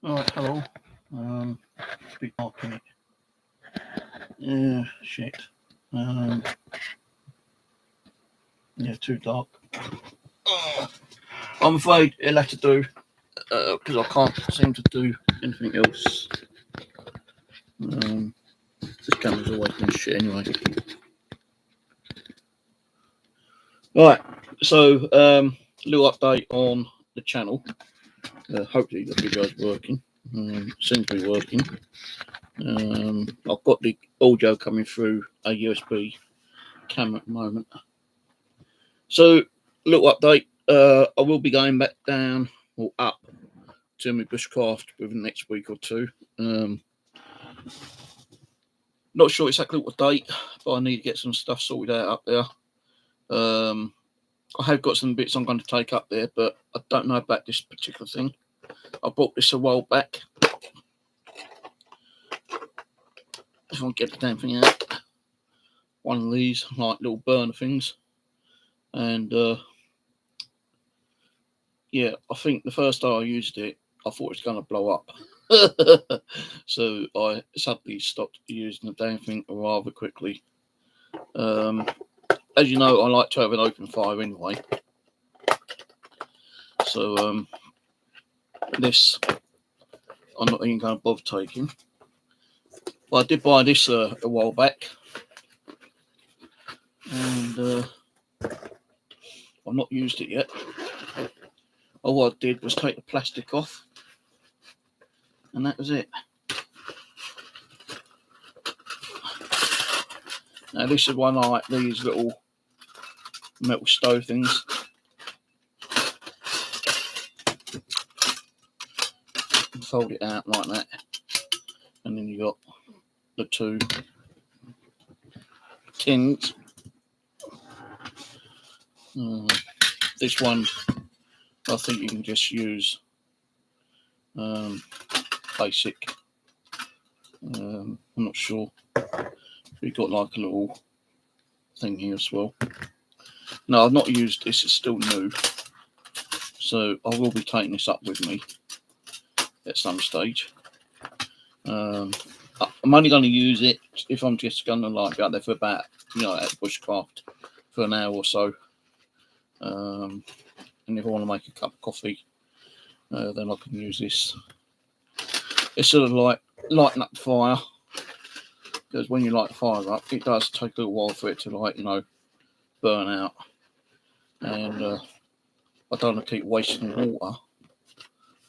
Alright, hello. Bit dark in it. Yeah, shit. Yeah, too dark. I'm afraid it'll have to do because I can't seem to do anything else. This camera's always been shit anyway. Right, so little update on the channel. Hopefully the video's working. Seems to be working. I've got the audio coming through a USB camera at the moment. So, little update. I will be going back down or up to my bushcraft within the next week or two. Not sure exactly what date, but I need to get some stuff sorted out up there. I have got some bits I'm going to take up there, but I don't know about this particular thing. I bought this a while back. If I get the damn thing out, one of these like little burner things, and yeah, I think the first time I used it, I thought it was going to blow up. So I suddenly stopped using the damn thing rather quickly. As you know, I like to have an open fire anyway. So this I'm not even going to bother taking. Well, I did buy this a while back, and I've not used it yet. All I did was take the plastic off, and that was it. Now this is one I like, these little metal stove things. Fold it out like that, and then you got the two tins. This one I think you can just use basic. I'm not sure. We've got like a little thing here as well. No, I've not used this, it's still new. So I will be taking this up with me at some stage. I'm only going to use it if I'm just going to like be out there for about, at bushcraft for an hour or so. And if I want to make a cup of coffee, then I can use this. It's sort of like lighting up the fire, because when you light the fire up, it does take a little while for it to burn out. And I don't want to keep wasting water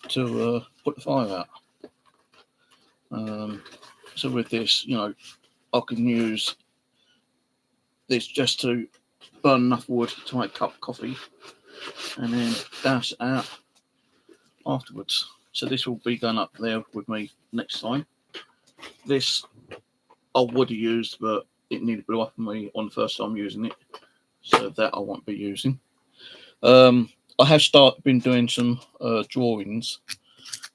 to put the fire out. So with this, I can use this just to burn enough wood to make a cup of coffee, and then douse it out afterwards. So this will be going up there with me next time. This I would have used, but it nearly blew up on me on the first time using it, so that I won't be using. I have been doing some drawings.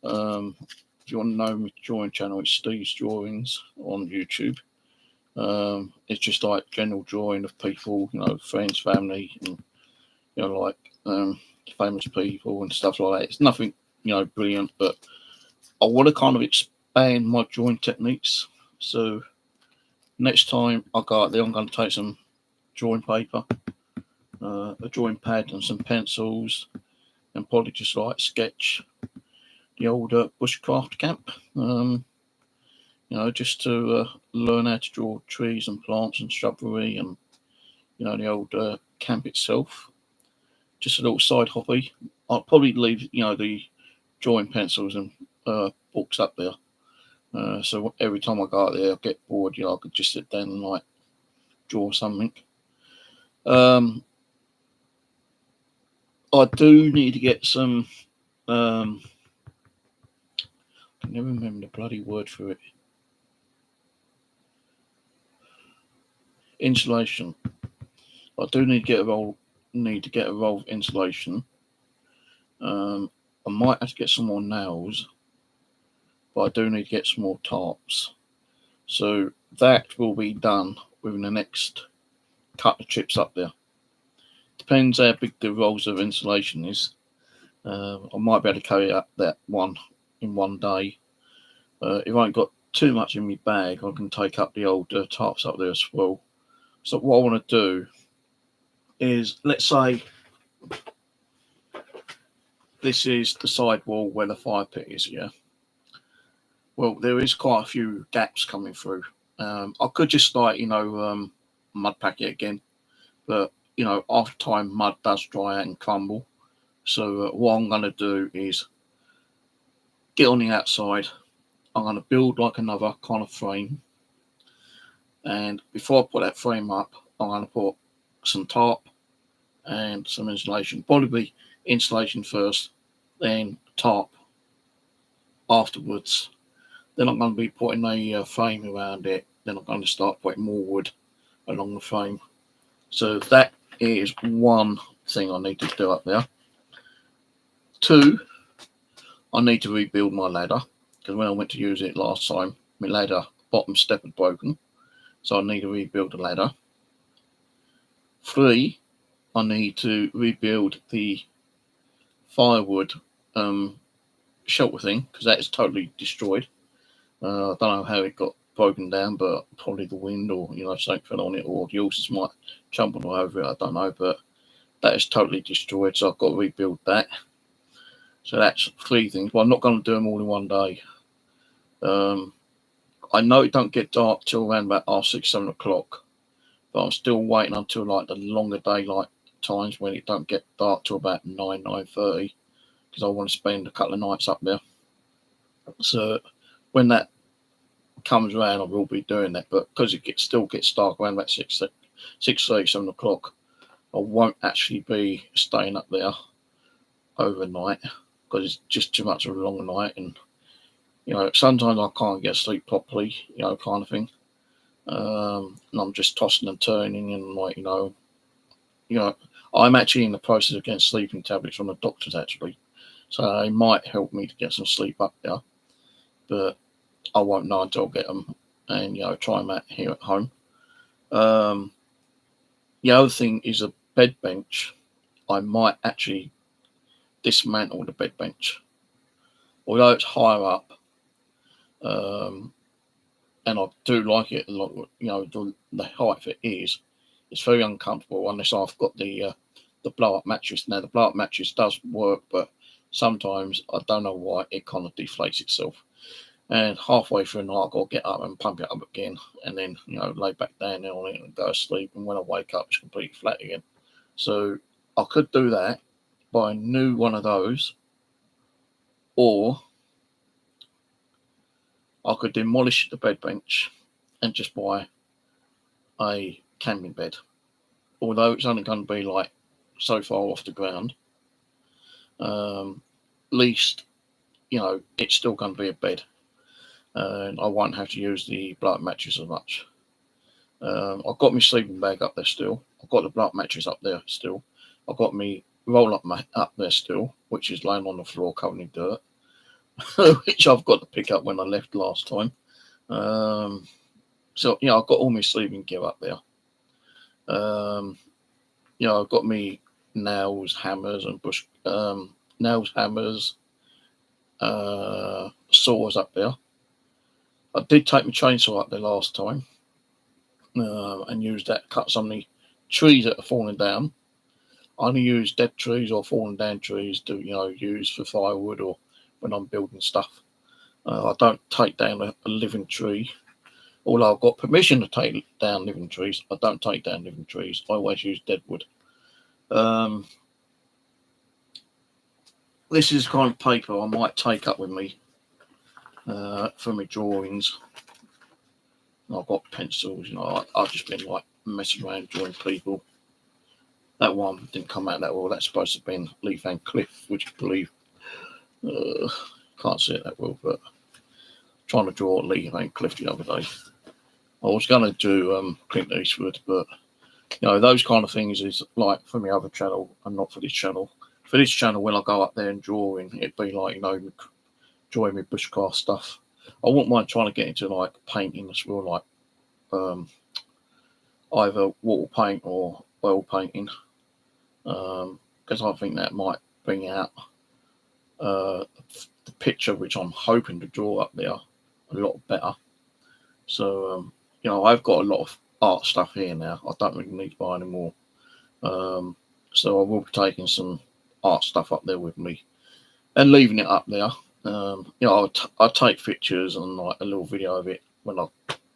If you want to know my drawing channel, it's Steve's Drawings on YouTube. It's just like general drawing of people, friends, family, and famous people and stuff like that. It's nothing, brilliant, but I want to kind of expand my drawing techniques. So next time I go out there, I'm going to take some drawing paper, a drawing pad, and some pencils, and probably just sketch the old bushcraft camp. Just to learn how to draw trees and plants and shrubbery and, the old camp itself. Just a little side hobby. I'll probably leave, the drawing pencils and books up there. So every time I go out there, I get bored, I could just sit down and draw something. I do need to get some, I can never remember the bloody word for it. Insulation. I do need to get a roll of insulation. I might have to get some more nails, but I do need to get some more tarps. So that will be done within the next couple of trips up there. Depends how big the rolls of insulation is. I might be able to carry up that one in one day. If I ain't got too much in my bag, I can take up the old tarps up there as well. So what I want to do is, let's say this is the side wall where the fire pit is, yeah. Well, there is quite a few gaps coming through. I could just like, mud pack it again, but after time mud does dry out and crumble. So what I'm going to do is get on the outside. I'm going to build like another kind of frame, and before I put that frame up, I'm going to put some tarp and some insulation. Probably insulation first, then tarp afterwards. Then I'm going to be putting a frame around it. Then I'm going to start putting more wood along the frame. So that is one thing I need to do up there. Two, I need to rebuild my ladder, because when I went to use it last time, my ladder bottom step had broken. So I need to rebuild the ladder. Three, I need to rebuild the firewood shelter thing, because that is totally destroyed. I don't know how it got broken down, but probably the wind, or something fell on it, or the horses might jump all over it. I don't know, but that is totally destroyed, so I've got to rebuild that. So that's three things, but I'm not going to do them all in one day. I know it don't get dark till around about 6, 7 o'clock, but I'm still waiting until like the longer daylight times when it don't get dark till about 9, 9:30, because I want to spend a couple of nights up there. So when that comes around, I will be doing that, but because it still gets dark around about 6, 6:30, 7 o'clock, I won't actually be staying up there overnight, because it's just too much of a long night, and sometimes I can't get sleep properly, kind of thing. And I'm just tossing and turning, and I'm actually in the process of getting sleeping tablets from the doctors actually, so they might help me to get some sleep up there, but I won't know until I get them and try them out here at home. The other thing is a bed bench. I might actually dismantle the bed bench, although it's higher up, and I do like it a lot. The height of it is, it's very uncomfortable unless I've got the blow up mattress. Now the blow up mattress does work, but sometimes I don't know why it kind of deflates itself, and halfway through the night I've got to get up and pump it up again, and then lay back down on it and go to sleep, and when I wake up it's completely flat again. So I could do that, buy a new one of those, or I could demolish the bed bench and just buy a camping bed. Although it's only going to be like so far off the ground, at least it's still going to be a bed, and I won't have to use the blow-up mattress as much. I've got my sleeping bag up there still. I've got the blow-up mattress up there still. I've got my roll-up mat up there still, which is laying on the floor covered in dirt, which I've got to pick up when I left last time. So I've got all my sleeping gear up there. I've got me nails, hammers, and saws up there. I did take my chainsaw up there last time, and used that to cut some of the trees that are falling down. I only use dead trees or falling down trees to use for firewood or when I'm building stuff. I don't take down a living tree. Although I've got permission to take down living trees, I don't take down living trees. I always use dead wood. This is the kind of paper I might take up with me for my drawings. I've got pencils, I've just been like messing around drawing people. That one didn't come out that well. That's supposed to have been Lee Van Cleef, which I believe. Can't see it that well, but trying to draw Lee Van Cleef the other day. I was going to do Clint Eastwood, but those kind of things is like for my other channel and not for this channel. For this channel, when I go up there and drawing, it'd be like drawing me bushcraft stuff. I wouldn't mind trying to get into like painting as well, like either water paint or oil painting, because I think that might bring out the picture which I'm hoping to draw up there a lot better. So I've got a lot of art stuff here now. I don't really need to buy any more. So I will be taking some art stuff up there with me and leaving it up there. I'll take pictures and like a little video of it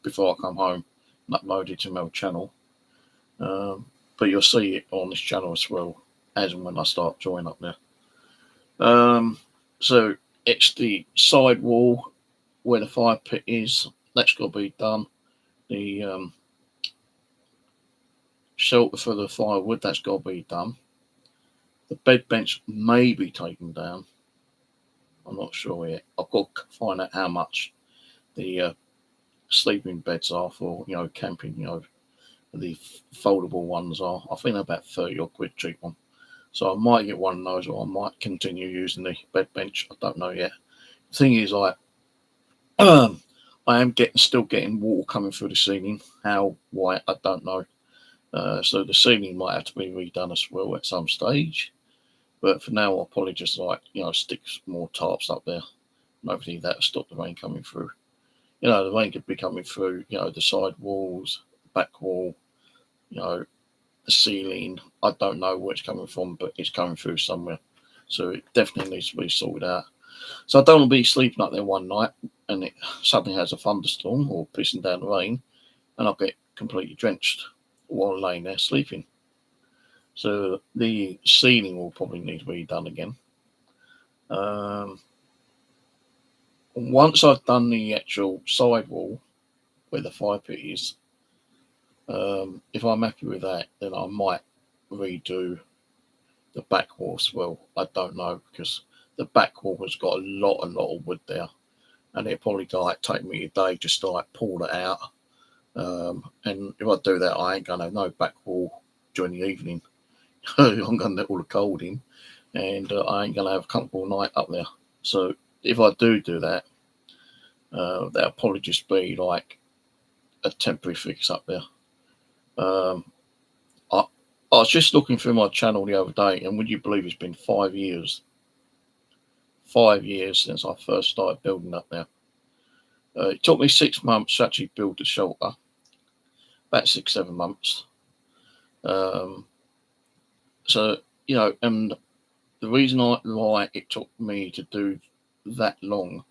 before I come home and upload it to my channel. But you'll see it on this channel as well as and when I start drawing up there. So it's the side wall where the fire pit is. That's got to be done. The shelter for the firewood, that's got to be done. The bed bench may be taken down. I'm not sure yet. I've got to find out how much the sleeping beds are for, camping, the foldable ones are. I think they're about 30 odd quid cheap one. So I might get one of those, or I might continue using the bed bench. I don't know yet. The thing is, I am still getting water coming through the ceiling. How, why, I don't know. So the ceiling might have to be redone as well at some stage. But for now, I'll probably just stick some more tarps up there. And hopefully that'll stop the rain coming through. The rain could be coming through, the side walls, back wall, the ceiling. I don't know where it's coming from, but it's coming through somewhere. So it definitely needs to be sorted out. So I don't want to be sleeping up there one night and it suddenly has a thunderstorm or pissing down the rain and I'll get completely drenched while laying there sleeping. So the ceiling will probably need to be done again. Once I've done the actual side wall where the fire pit is, if I'm happy with that, then I might redo the back wall as well. I don't know, because the back wall has got a lot of wood there, and it'll probably take me a day just to pull it out. And if I do that, I ain't gonna have no back wall during the evening. I'm gonna let all the cold in, and I ain't gonna have a comfortable night up there. So if I do that, that'll probably just be like a temporary fix up there. I was just looking through my channel the other day, and would you believe it's been 5 years? 5 years since I first started building up there. It took me 6 months to actually build the shelter. About 6-7 months. So, and the reason why it took me to do that long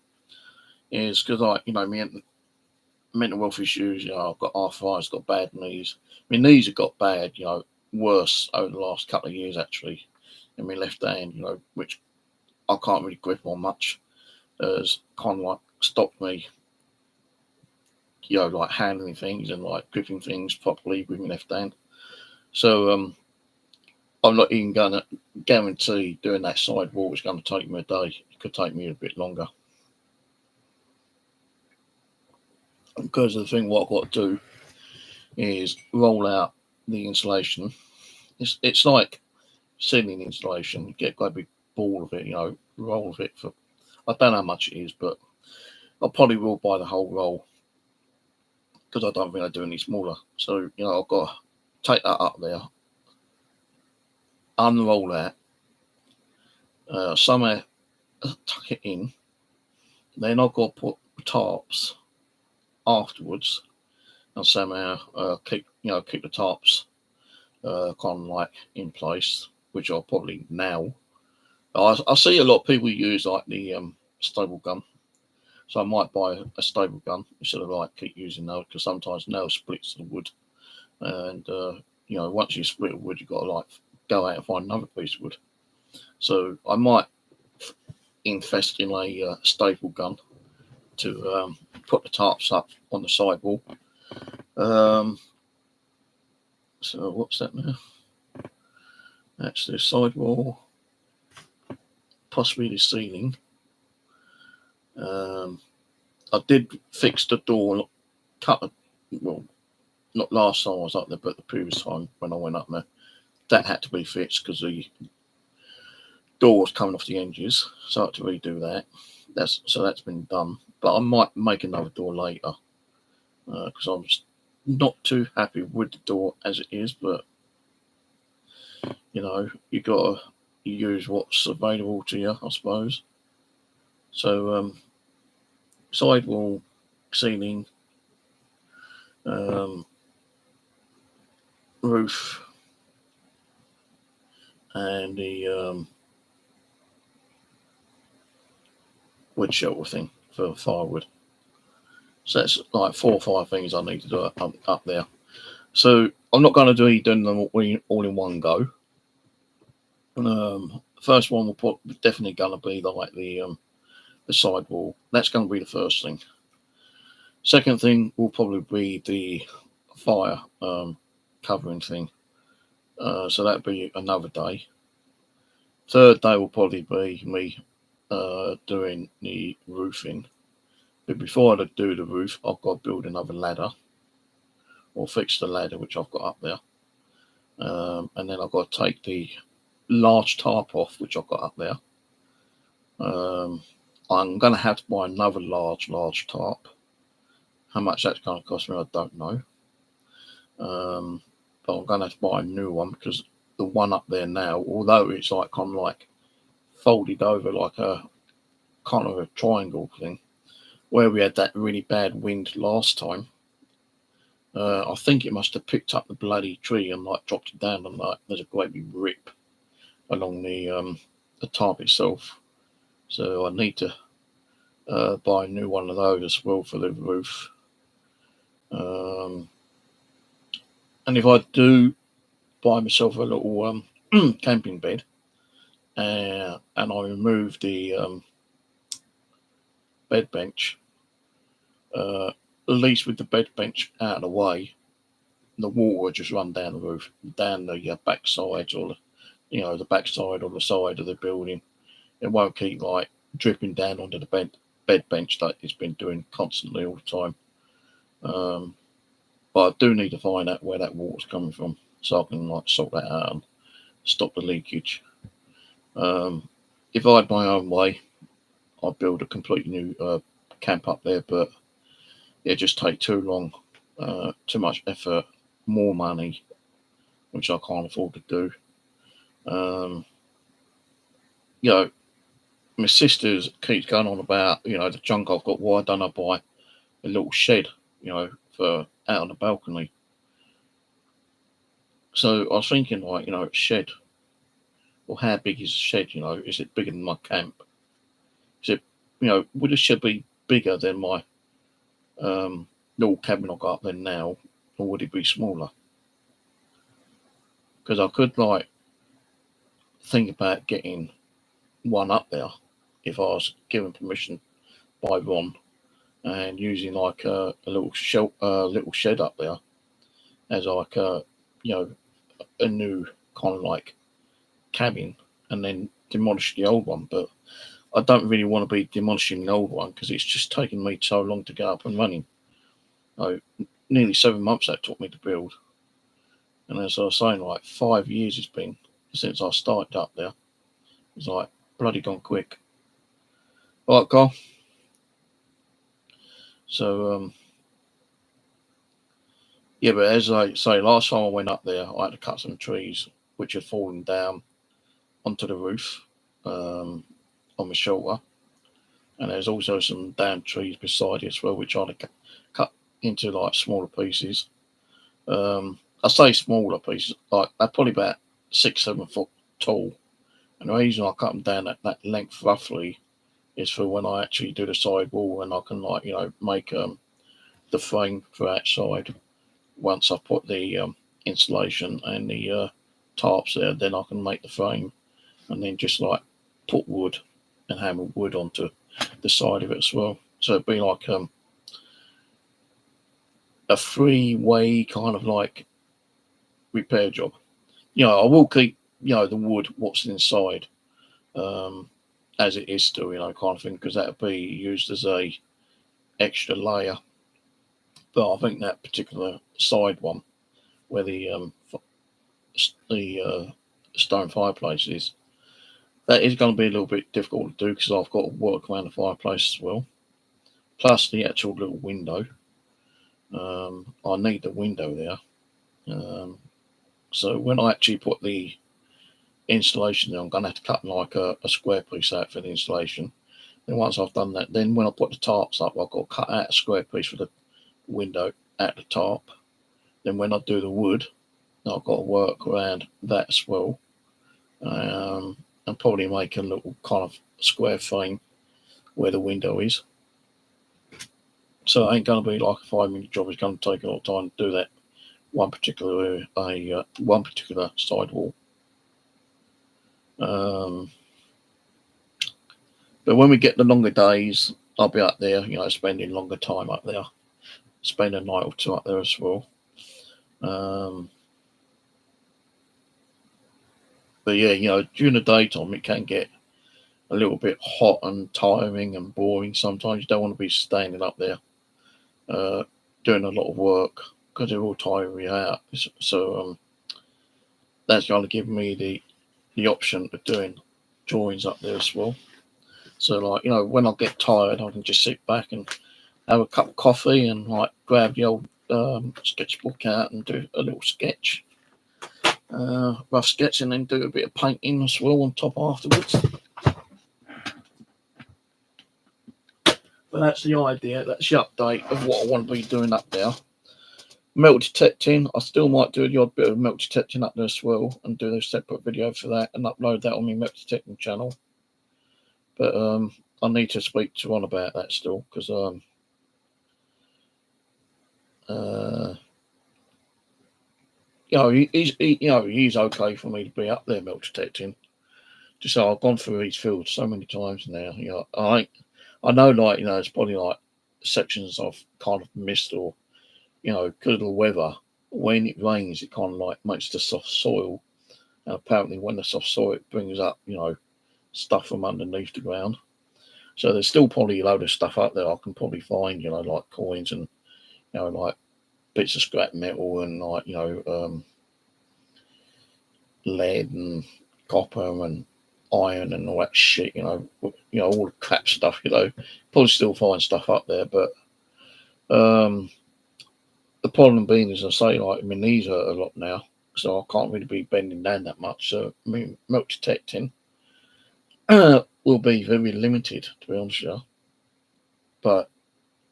is because my mental health issues, I've got arthritis, got bad knees. My knees have got bad, worse over the last couple of years actually. In my left hand, which I can't really grip on much, has kind of stopped me, handling things and gripping things properly with my left hand. So I'm not even going to guarantee doing that side wall is going to take me a day. It could take me a bit longer. Because the thing what I've got to do is roll out the insulation. It's like ceiling insulation. You get quite a big ball of it, roll of it for, I don't know how much it is, but I probably will buy the whole roll because I don't think I do any smaller. So, I've got to take that up there, unroll that, somewhere tuck it in, then I've got to put tarps afterwards and somehow keep the tarps kind of in place, which I'll probably nail. I see a lot of people use the stable gun, so I might buy a stable gun instead of keep using those, because sometimes nail splits the wood, and once you split wood, you've got to go out and find another piece of wood. So I might invest in a stable gun to put the tarps up on the sidewall. So what's that now? That's the sidewall, possibly the ceiling. I did fix the door, not last time I was up there, but the previous time when I went up there, that had to be fixed because the door was coming off the hinges, so I had to redo that. That's been done, but I might make another door later because I'm not too happy with the door as it is. But you got to you use what's available to you, I suppose. So sidewall, ceiling, roof, and the wood shelter thing for firewood. So that's like 4 or 5 things I need to do up there. So I'm not going to do them all in one go. First one will definitely going to be like the sidewall. That's going to be the first thing. Second thing will probably be the fire covering thing. So that'll be another day. Third day will probably be me doing the roofing. But before I do the roof, I've got to build another ladder or fix the ladder which I've got up there. And then I've got to take the large tarp off which I've got up there. I'm going to have to buy another large tarp. How much that's going to cost me, I don't know. But I'm going to have to buy a new one because the one up there now, although it's like kind of like folded over like a kind of a triangle thing, where we had that really bad wind last time, I think it must have picked up the bloody tree and like dropped it down, and like there's a great big rip along the tarp itself. So I need to buy a new one of those as well for the roof. And if I do buy myself a little camping bed, and I remove the bed bench, at least with the bed bench out of the way, the water will just run down the roof, down the backside, or the backside or the side of the building. It won't keep like dripping down onto the bed bench like it's been doing constantly all the time. But I do need to find out where that water's coming from, so I can like sort that out and stop the leakage. If I had my own way, I'd build a completely new camp up there, but it just take too long, too much effort, more money, which I can't afford to do. My sisters keeps going on about the junk I've got. Why don't I buy a little shed, for out on the balcony? So I was thinking, like, a shed. Well, how big is a shed? Is it bigger than my camp? Is it, would a shed be bigger than my little cabin I got up there now, or would it be smaller? Because I could like think about getting one up there if I was given permission by Ron, and using like a little shed up there as like a new kind of like cabin, and then demolish the old one. But I don't really want to be demolishing the old one because it's just taken me so long to get up and running. Nearly 7 months that took me to build, and as I was saying, like 5 years it's been since I started up there. It's like bloody gone quick. All right, Carl. So yeah, but as I say, last time I went up there, I had to cut some trees which had fallen down onto the roof on the shelter, and there's also some down trees beside it as well, which I had to cut into like smaller pieces. I say smaller pieces, like they're probably about 6-7 foot tall, and the reason I cut them down at that length roughly is for when I actually do the side wall, and I can like make the frame for outside. Once I put the insulation and the tarps there, then I can make the frame, and then just like put wood and hammer wood onto the side of it as well. So it'd be like a 3-way kind of like repair job. I will keep the wood what's inside as it is still, kind of thing, because that'll be used as a extra layer. But I think that particular side one, where the stone fireplace is, that is going to be a little bit difficult to do because I've got to work around the fireplace as well. Plus the actual little window. I need the window there. So when I actually put the installation, then I'm going to have to cut like a square piece out for the installation. And once I've done that, then when I put the tarps up, I've got to cut out a square piece for the window at the top. Then when I do the wood, I've got to work around that as well. And probably make a little kind of square frame where the window is. So it ain't going to be like a 5-minute job. It's going to take a lot of time to do that one particular side wall. But when we get the longer days, I'll be up there, spending longer time up there. Spend a night or two up there as well. But yeah, during the daytime, it can get a little bit hot and tiring and boring. Sometimes you don't want to be standing up there doing a lot of work because it will tire you out. So that's going to give me the option of doing drawings up there as well. So like, when I get tired, I can just sit back and have a cup of coffee and like grab the old sketchbook out and do a little sketch, rough sketch, and then do a bit of painting as well on top afterwards. But that's the idea. That's the update of what I want to be doing up there. Metal detecting, I still might do the odd bit of metal detecting up there as well and do a separate video for that and upload that on my metal detecting channel. But I need to speak to Ron about that still because he's okay for me to be up there metal detecting. Just so I've gone through these fields so many times now. I know, like, it's probably like sections I've kind of missed, or, because of the weather, when it rains, it kind of like makes the soft soil. And apparently when the soft soil, it brings up, stuff from underneath the ground. So there's still probably a load of stuff up there I can probably find, like coins and, like bits of scrap metal and like, lead and copper and iron and all that shit, all the crap stuff, probably still find stuff up there. But the problem being, as I say, like my knees hurt a lot now, so I can't really be bending down that much. So I mean, metal detecting will be very limited, to be honest with you. But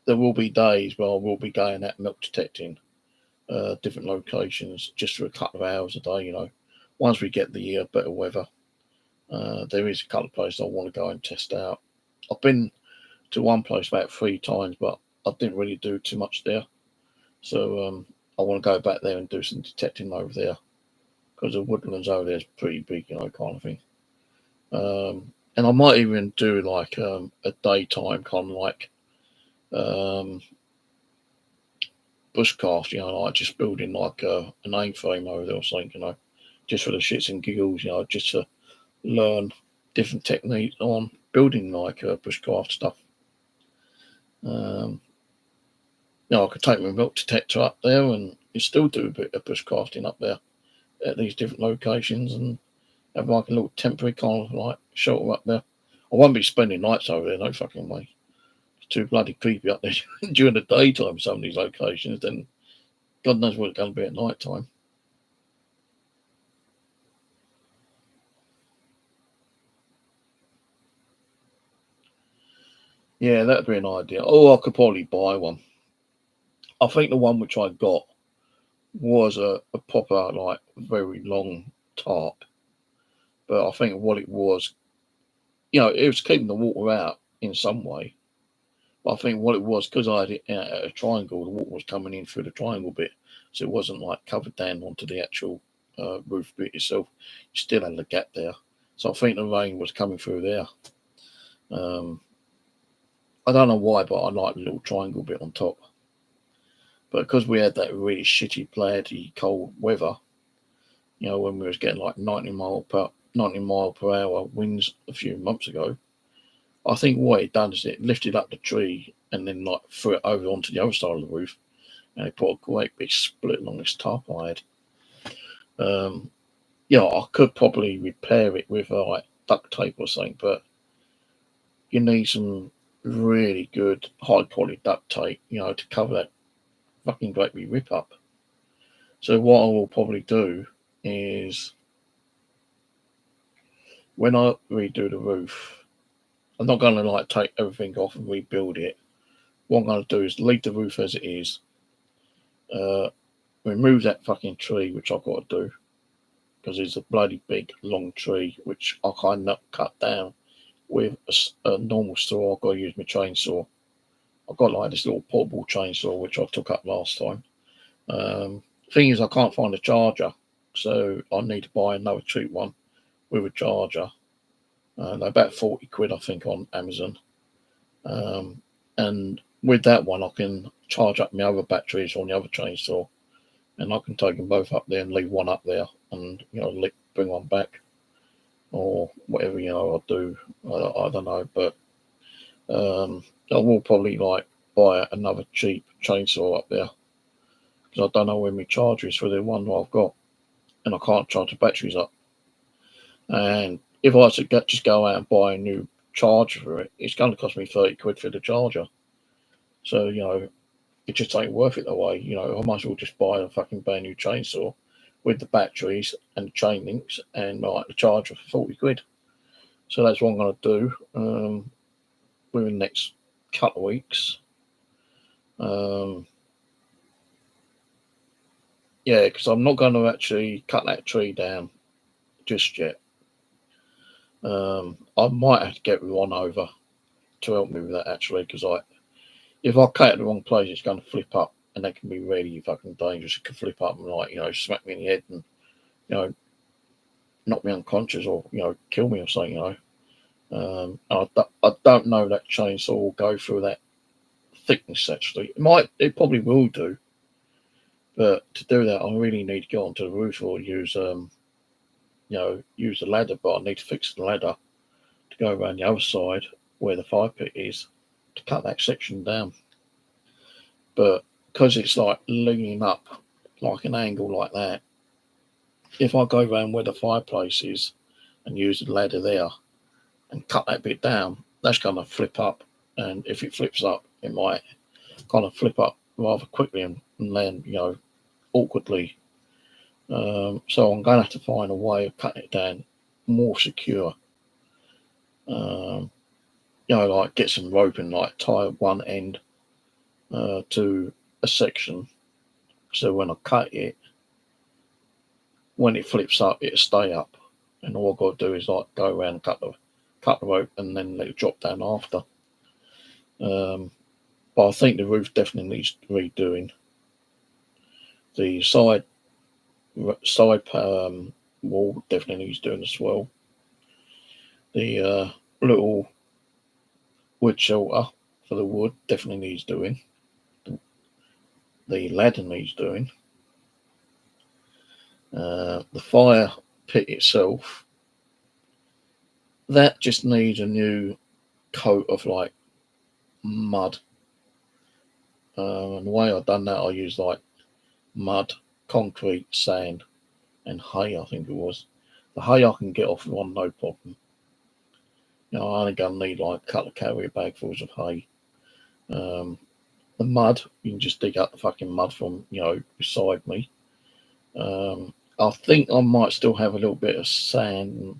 there will be days where I will be going out metal detecting different locations just for a couple of hours a day, once we get the better weather. There is a couple of places I want to go and test out. I've been to one place about 3 times, but I didn't really do too much there. So I want to go back there and do some detecting over there because the woodlands over there is pretty big, kind of thing. And I might even do like a daytime kind of like bushcraft, like just building like an A-frame over there or something, just for the shits and giggles, just to learn different techniques on building like bushcraft stuff. I could take my milk detector up there and you still do a bit of bushcrafting up there at these different locations and have like a little temporary kind of like shelter up there. I won't be spending nights over there, no fucking way. It's too bloody creepy up there during the daytime, some of these locations, then God knows what it's going to be at night time. Yeah, that'd be an idea. Oh, I could probably buy one. I think the one which I got was a proper, like, very long tarp. But I think what it was, it was keeping the water out in some way. But I think what it was, because I had it at a triangle, the water was coming in through the triangle bit. So it wasn't, like, covered down onto the actual roof bit itself. You still had a gap there. So I think the rain was coming through there. I don't know why, but I like the little triangle bit on top. But because we had that really shitty, bloody cold weather, when we was getting like 90 mile per hour winds a few months ago, I think what it done is it lifted up the tree and then like threw it over onto the other side of the roof, and it put a great big split along this tarp I had. I could probably repair it with like duct tape or something, but you need some really good high quality duct tape, to cover that fucking great big rip up. So what I will probably do is when I redo the roof, I'm not going to like take everything off and rebuild it. What I'm going to do is leave the roof as it is, remove that fucking tree, which I've got to do, because it's a bloody big, long tree, which I can't cut down with a normal saw. I've got to use my chainsaw. I've got like this little portable chainsaw, which I took up last time. Thing is, I can't find a charger, so I need to buy another cheap one with a charger. They're about 40 quid, I think, on Amazon. And with that one, I can charge up my other batteries on the other chainsaw, and I can take them both up there and leave one up there, and bring one back, or whatever I'll do. I don't know, but I will probably like buy another cheap chainsaw up there, because I don't know where my charger is for the one that I've got, and I can't charge the batteries up. And if I was to just go out and buy a new charger for it, it's going to cost me 30 quid for the charger. So, it just ain't worth it that way. I might as well just buy a fucking brand new chainsaw with the batteries and the chain links and like the charger for 40 quid. So that's what I'm going to do within the next couple of weeks. Yeah, because I'm not going to actually cut that tree down just yet. I might have to get one over to help me with that, actually, because if I cut it the wrong place, it's going to flip up, and that can be really fucking dangerous. It can flip up and smack me in the head and knock me unconscious, or kill me or something. I don't know that chainsaw will go through that thickness. Actually, it probably will do, but to do that, I really need to go onto the roof or use use the ladder. But I need to fix the ladder to go around the other side where the fire pit is to cut that section down. But because it's like leaning up like an angle like that, if I go around where the fireplace is and use the ladder there and cut that bit down, that's going to flip up. And if it flips up, it might kind of flip up rather quickly and land, awkwardly. So I'm going to have to find a way of cutting it down more secure. Like get some rope and like tie one end to a section, so when I cut it, when it flips up, it'll stay up, and all I've got to do is like go around and cut the rope and then let it drop down after. But I think the roof definitely needs redoing. The side wall definitely needs doing as well. The little wood shelter for the wood definitely needs doing. The ladder needs doing. The fire pit itself, that just needs a new coat of like mud. And the way I've done that, I used like mud, concrete, sand, and hay. I think it was the hay I can get off one, no problem. I'm only gonna need like a couple of carrier bagfuls of hay. The mud, you can just dig up the fucking mud from beside me. I think I might still have a little bit of sand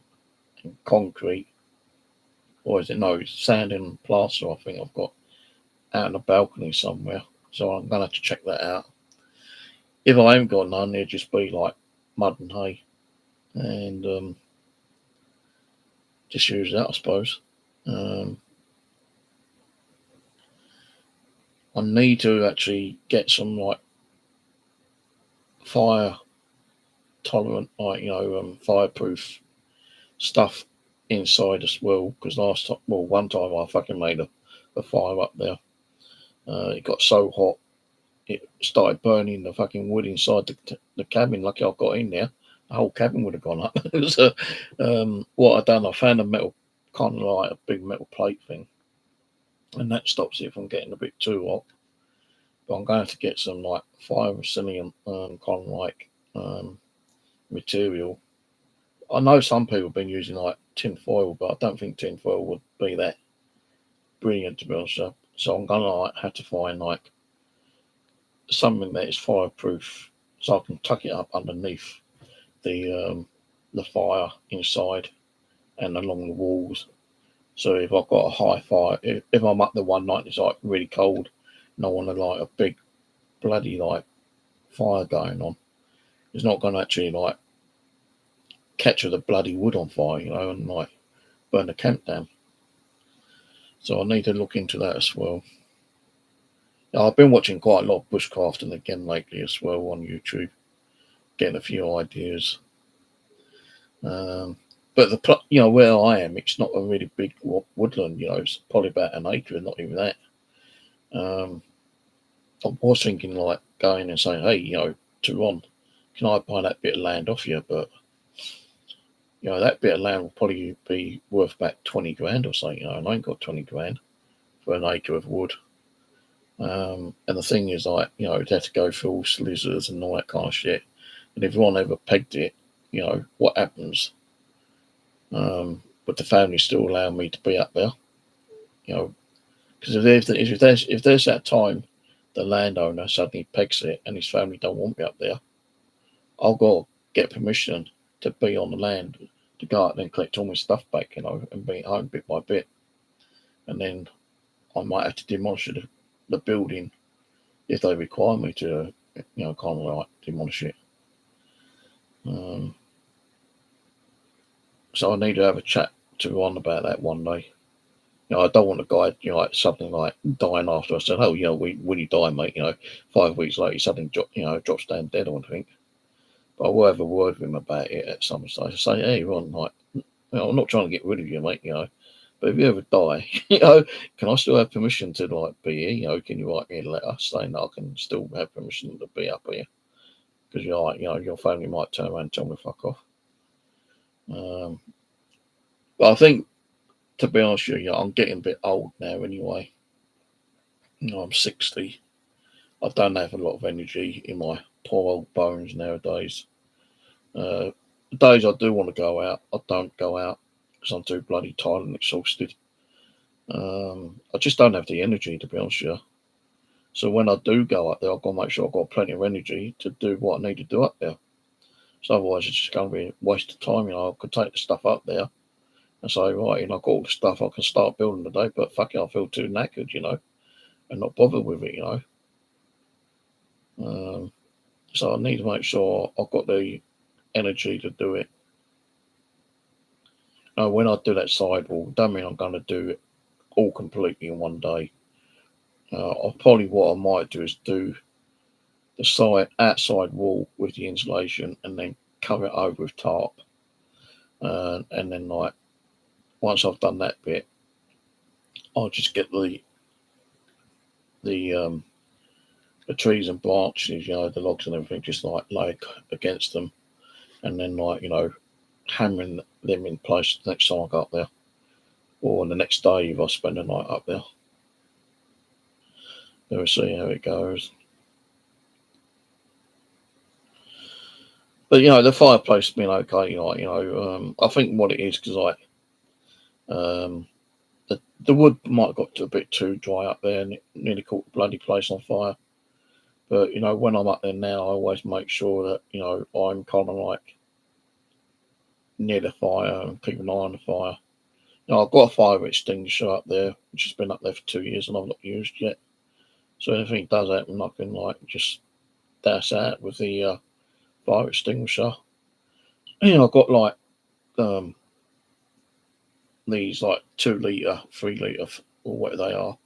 and concrete, or is it sand and plaster? I think I've got out on the balcony somewhere, so I'm gonna have to check that out. If I haven't got none, it'll just be like mud and hay, and just use that, I suppose. I need to actually get some like fire tolerant, fireproof stuff inside as well, because one time I fucking made a fire up there. It got so hot it started burning the fucking wood inside the cabin. Lucky I got in there, the whole cabin would have gone up. So what I done, I found a metal, kind of like a big metal plate thing, and that stops it from getting a bit too hot. But I'm going to have to get some like fire resilient kind of like material. I know some people have been using like tin foil, but I don't think tin foil would be that brilliant, to be honest. So I'm gonna like have to find like something that is fireproof, so I can tuck it up underneath the fire inside and along the walls. So if I've got a high fire, if I'm up there one night, it's like really cold, and I want to light a big bloody like fire going on, it's not going to actually like catch the bloody wood on fire, and like burn the camp down. So I need to look into that as well. Now, I've been watching quite a lot of bushcrafting again lately as well on YouTube, getting a few ideas. But where I am, it's not a really big woodland. It's probably about an acre, not even that. I was thinking like going and saying, hey, to Ron, can I buy that bit of land off you? But that bit of land will probably be worth about 20 grand or something. And I ain't got 20 grand for an acre of wood. And the thing is, like, it'd have to go through all solicitors and all that kind of shit. And if Ron ever pegged it, what happens? But the family still allow me to be up there, because if there's that time the landowner suddenly pegs it and his family don't want me up there, I've got to get permission to be on the land, to go out and collect all my stuff back, and bring it home bit by bit. And then I might have to demolish the building if they require me to, kind of like demolish it. So I need to have a chat to Ron about that one day. I don't want a guy, like something like dying after I said, when you die, mate, 5 weeks later, he suddenly drops down dead or anything. But I will have a word with him about it at some stage. I say, hey, Ron, like, I'm not trying to get rid of you, mate, but if you ever die, can I still have permission to like be here? Can you write me a letter saying that I can still have permission to be up here? Because you're like, your family might turn around and tell me fuck off. But I think, to be honest with you, I'm getting a bit old now anyway. I'm 60. I don't have a lot of energy in my poor old bones nowadays. The days I do want to go out, I don't go out because I'm too bloody tired and exhausted. I just don't have the energy, to be honest with you. So when I do go up there, I've got to make sure I've got plenty of energy to do what I need to do up there. So otherwise it's just going to be a waste of time. I could take the stuff up there and say, right, I've got all the stuff I can start building today, but fuck it, I feel too knackered, and not bothered with it, So I need to make sure I've got the energy to do it. When I do that sidewall, don't mean I'm going to do it all completely in one day. Probably what I might do is do the outside wall with the insulation and then cover it over with tarp. And then, like, once I've done that bit, I'll just get the trees and branches, the logs and everything, just like lay against them, and then, like, hammering them in place the next time I go up there, or the next day if I spend the night up there. Then we'll see how it goes. But the fireplace has been okay. I think what it is because the wood might have got a bit too dry up there, and it nearly caught the bloody place on fire. But when I'm up there now, I always make sure that I'm kind of like near the fire and keep an eye on the fire. I've got a fire extinguisher up there, which has been up there for 2 years and I've not used yet. So if anything does happen, I can like just dash out with the fire extinguisher. I've got like these like 2 litre, 3 litre, or whatever they are,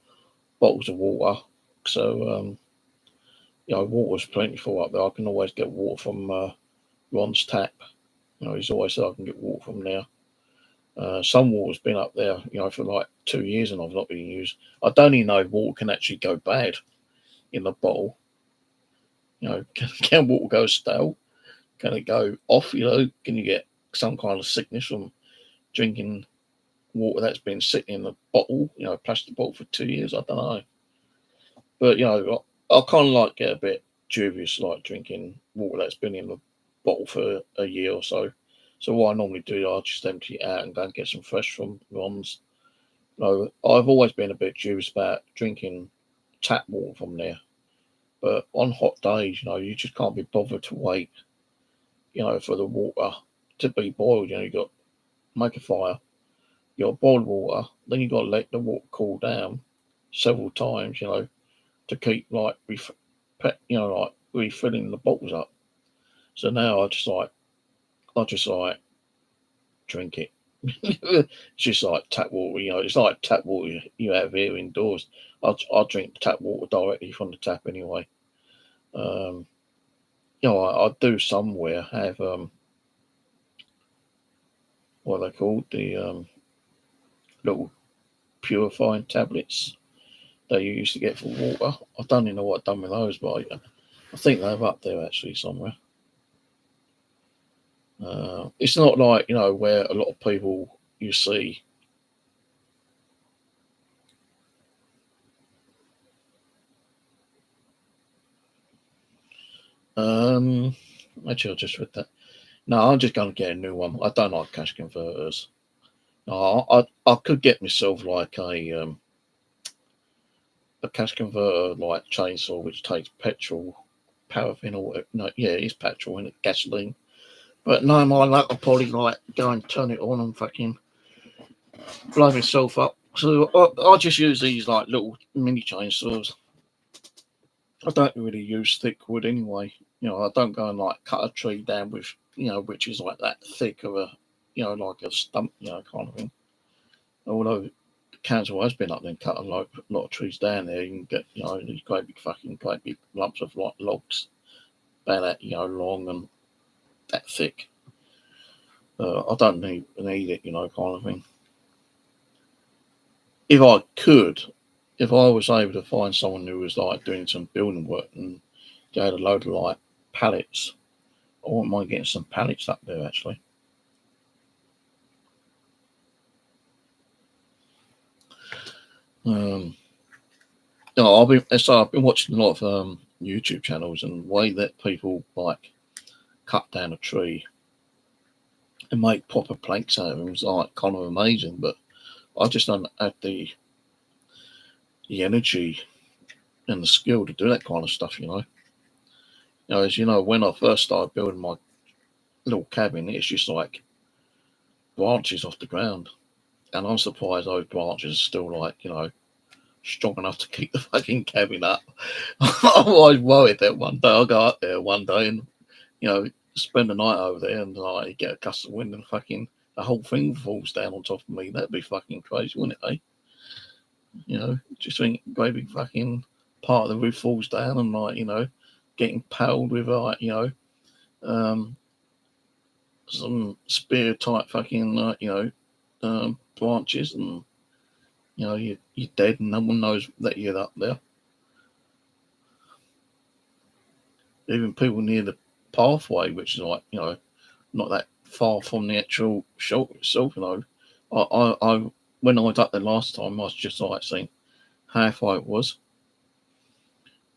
bottles of water. So water's plentiful up there. I can always get water from Ron's tap. He's always said I can get water from there. Some water's been up there, for like 2 years and I've not been used. I don't even know if water can actually go bad in the bottle. Can water go stale? Can it go off? Can you get some kind of sickness from drinking water that's been sitting in the bottle, plastic bottle for 2 years? I don't know. But, I kind of like get a bit dubious, like drinking water that's been in the bottle for a year or so. So what I normally do, I just empty it out and go and get some fresh from Ron's. I've always been a bit dubious about drinking tap water from there. But on hot days, you just can't be bothered to wait, for the water to be boiled. You've got to make a fire, your boiled water, then you got to let the water cool down several times, to keep like like refilling the bottles up. So now I just like drink it. It's just like tap water, it's like tap water you have here indoors. I drink tap water directly from the tap anyway. I do somewhere have what are they called, the little purifying tablets that you used to get for water. I don't even know what I've done with those, but I think they're up there actually somewhere. It's not like where a lot of people you see. Actually, I just read that. No, I'm just going to get a new one. I don't like cash converters. No, I could get myself like a cash converter like chainsaw, which takes petrol, paraffin, or whatever. No, yeah, it's petrol and gasoline. But no, my luck, I'll probably like go and turn it on and fucking blow myself up. So I just use these like little mini chainsaws. I don't really use thick wood anyway. I don't go and like cut a tree down with, which is like that thick of a, like a stump, kind of thing. Although the council has been up there and cut a lot of trees down there, you can get, these great big lumps of like logs about that, long and that thick. I don't need it, kind of thing. If I was able to find someone who was like doing some building work and they had a load of like pallets, I wouldn't mind getting some pallets up there actually. I've been watching a lot of YouTube channels, and the way that people like cut down a tree and make proper planks out of them is like kind of amazing. But I just don't have the energy and the skill to do that kind of stuff. As you know, when I first started building my little cabin, it's just like branches off the ground, and I'm surprised those branches are still like strong enough to keep the fucking cabin up. I'm always worried that one day I'll go up there one day and spend the night over there and like get a gust of wind and fucking the whole thing falls down on top of me. That'd be fucking crazy, wouldn't it? Just think great big fucking part of the roof falls down and like getting palled with like some spear type fucking branches, and you're dead and no one knows that you're up there. Even people near the pathway, which is like not that far from the actual shelter itself. I when I was up there last time, I was just like seeing how far it was.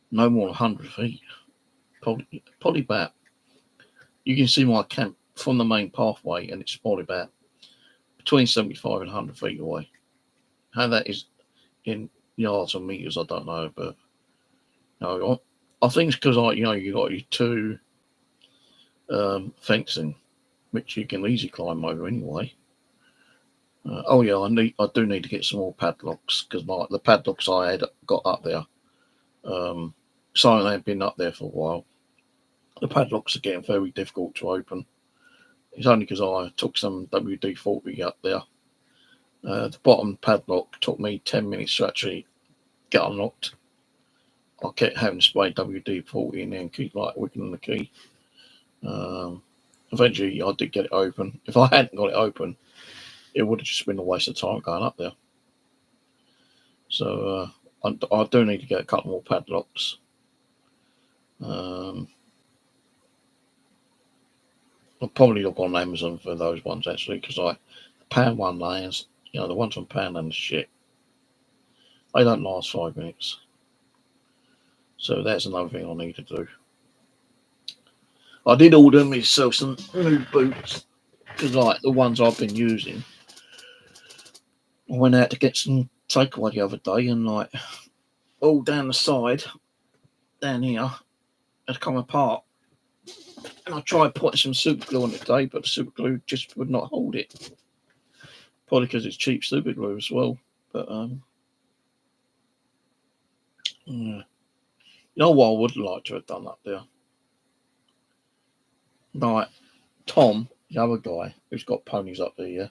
No more than 100 feet. Probably about. You can see my camp from the main pathway, and it's probably about between 75 and 100 feet away. How that is in yards or meters, I don't know, but I think it's because you got your two fencing, which you can easily climb over anyway. I do need to get some more padlocks, because the padlocks I had got up there, some they've been up there for a while. The padlocks are getting very difficult to open. It's only because I took some WD-40 up there. The bottom padlock took me 10 minutes to actually get unlocked. I kept having to spray WD-40 in there and keep like wiggling the key. Eventually, I did get it open. If I hadn't got it open, it would have just been a waste of time going up there. So I do need to get a couple more padlocks. I'll probably look on Amazon for those ones actually, because the Pound layers, the ones from Poundland shit, they don't last 5 minutes. So that's another thing I need to do. I did order myself some new boots, because the ones I've been using, I went out to get some takeaway the other day, and all down the side, down here, had come apart. And I tried putting some super glue on it today, but the super glue just would not hold it. Probably because it's cheap super glue as well. But yeah. You know what I would like to have done up there? Like Tom, the other guy who's got ponies up there, yeah.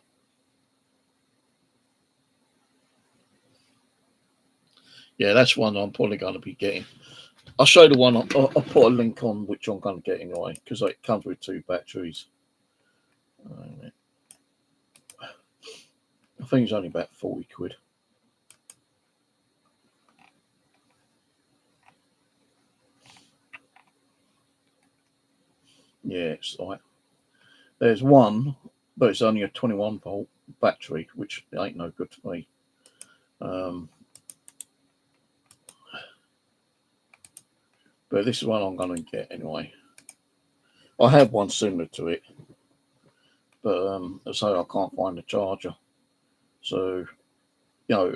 Yeah, that's one I'm probably going to be getting. I'll show you the one. I'll put a link on which I'm going to get anyway, because it comes with 2 batteries. I think it's only about 40 quid. Yeah, it's like there's one, but it's only a 21-volt battery, which ain't no good to me. But this is one I'm going to get anyway. I have one similar to it, but so I can't find the charger. So, you know,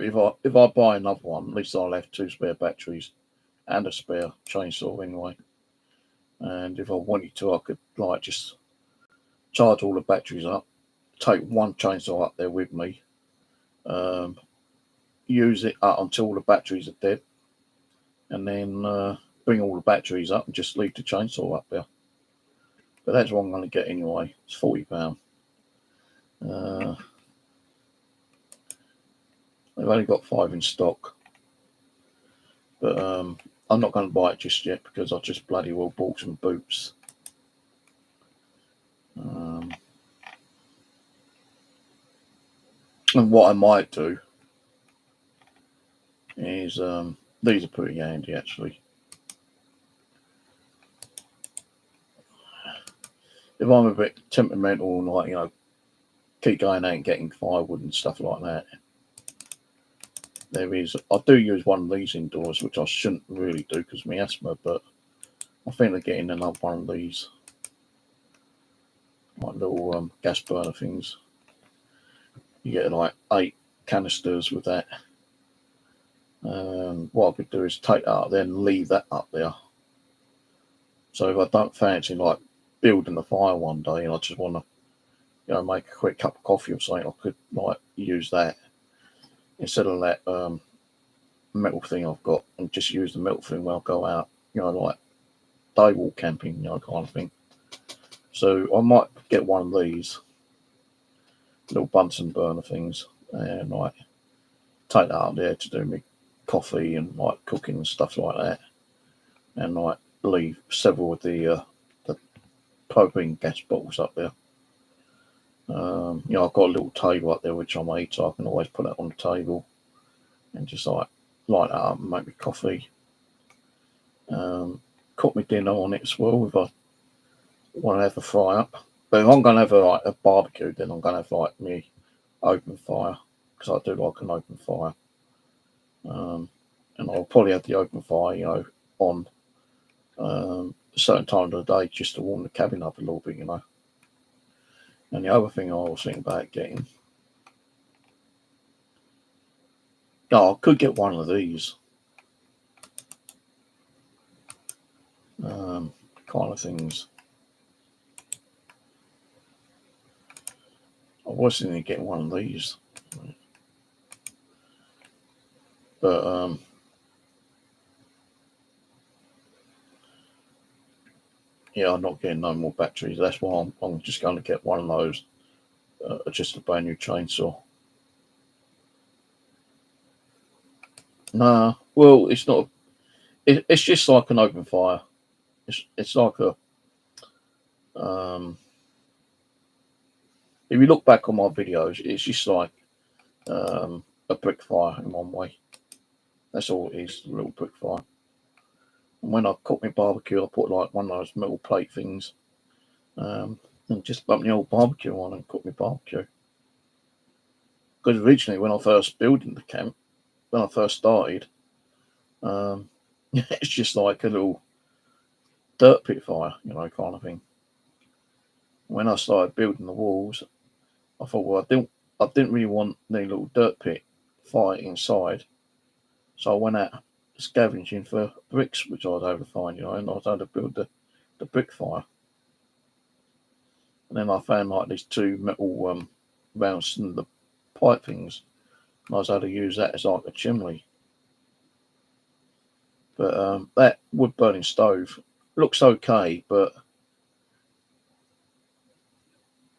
if I buy another one, at least I'll have 2 spare batteries and a spare chainsaw anyway. And if I wanted to, I could like just charge all the batteries up, take one chainsaw up there with me, use it up until all the batteries are dead, and then bring all the batteries up and just leave the chainsaw up there. But that's what I'm going to get anyway. It's £40. They've only got 5 in stock, but I'm not going to buy it just yet because I just bloody well bought some boots. And what I might do is these are pretty handy actually. If I'm a bit temperamental and like, you know, keep going out and getting firewood and stuff like that, I do use one of these indoors, which I shouldn't really do because of my asthma, but I think of getting another one of these, like little gas burner things. You get like 8 canisters with that. What I could do is take that out there and leave that up there. So if I don't fancy like building the fire one day and I just want to, you know, make a quick cup of coffee or something, I could like use that instead of that metal thing I've got, and just use the metal thing when I go out, you know, like day walk camping, you know, kind of thing. So I might get one of these little Bunsen burner things and like take that out there to do me coffee and like cooking and stuff like that, and like leave several of the propane gas bottles up there. You know, I've got a little table up there which I made, so I can always put that on the table and just like light that up and make me coffee. Cook my dinner on it as well if I want to have a fry up. But if I'm going to have a barbecue, then I'm going to have like me open fire, because I do like an open fire. And I'll probably have the open fire, you know, on a certain time of the day just to warm the cabin up a little bit, you know. And the other thing I was thinking about getting, I could get one of these kind of things. I was thinking of getting one of these, but yeah, I'm not getting no more batteries. That's why I'm just going to get one of those, just a brand new chainsaw. Nah, well, it's not. It's just like an open fire. It's like a. If you look back on my videos, it's just like a brick fire in one way. That's all it is, a little brick fire. And when I cook my barbecue, I put like one of those metal plate things, and just bump the old barbecue on and cook my barbecue. Because originally, when I first built the camp, when I first started, it's just like a little dirt pit fire, you know, kind of thing. When I started building the walls, I thought, well, I didn't really want the little dirt pit fire inside, so I went out scavenging for bricks, which I was able to find, you know, and I was able to build the brick fire. And then I found like these 2 metal rounds in the pipe things. I was able to use that as like a chimney. But that wood burning stove looks okay, but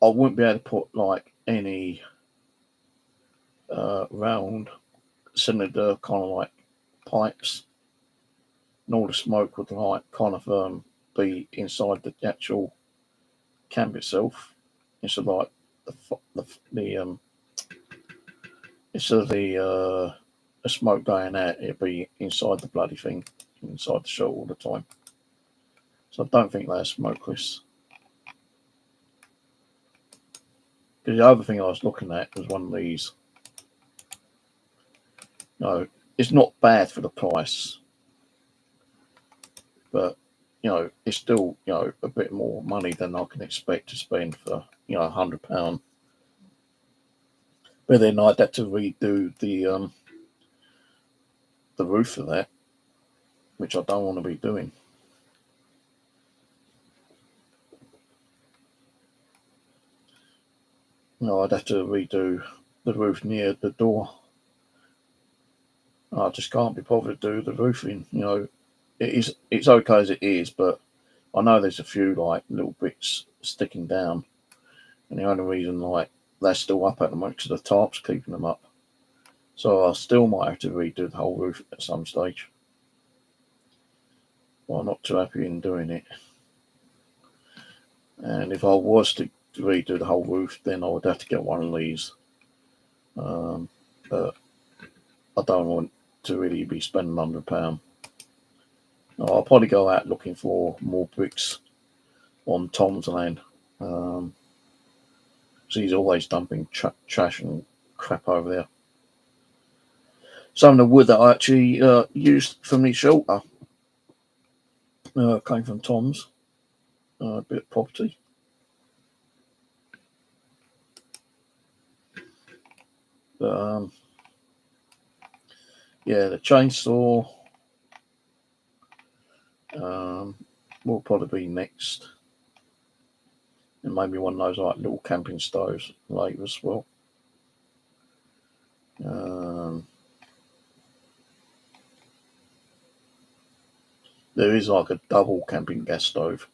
I wouldn't be able to put like any round cylinder kind of like pipes, and all the smoke would like kind of be inside the actual camp itself, instead of like the instead of the smoke going out, it'd be inside the bloody thing, inside the shell all the time. So I don't think they're smokeless. Because the other thing I was looking at was one of these. No, it's not bad for the price, but it's still a bit more money than I can expect to spend for £100. But then I'd have to redo the roof of that, which I don't want to be doing. I'd have to redo the roof near the door. I just can't be bothered to do the roofing. It's okay as it is, but I know there's a few like little bits sticking down, and the only reason like they're still up at the moment because the tarp's keeping them up. So I still might have to redo the whole roof at some stage. Well, I'm not too happy in doing it. And if I was to redo the whole roof, then I would have to get one of these. But I don't want to really be spending £100. I'll probably go out looking for more bricks on Tom's land. So he's always dumping trash and crap over there. Some of the wood that I actually used for my shelter came from Tom's bit of property. But yeah, the chainsaw will probably be next, and maybe one of those like little camping stoves later as well. There is like a double camping gas stove.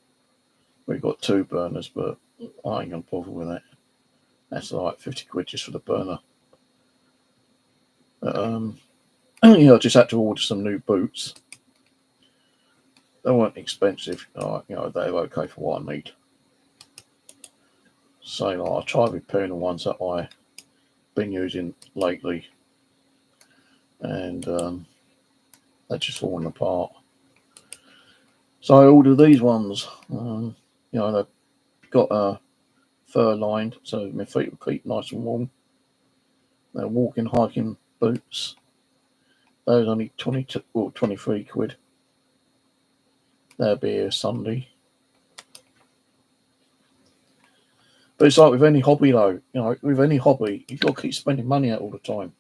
We've got 2 burners, but I ain't gonna bother with that. That's like 50 quid just for the burner. But I just had to order some new boots. They weren't expensive. They were okay for what I need. So I tried repairing the ones that I've been using lately, and they're just falling apart. So I ordered these ones. They've got a fur lined, so my feet will keep nice and warm. They're walking, hiking boots. Those only 22 or 23 quid. They'll be here Sunday. But it's like with any hobby though, with any hobby, you've got to keep spending money out all the time.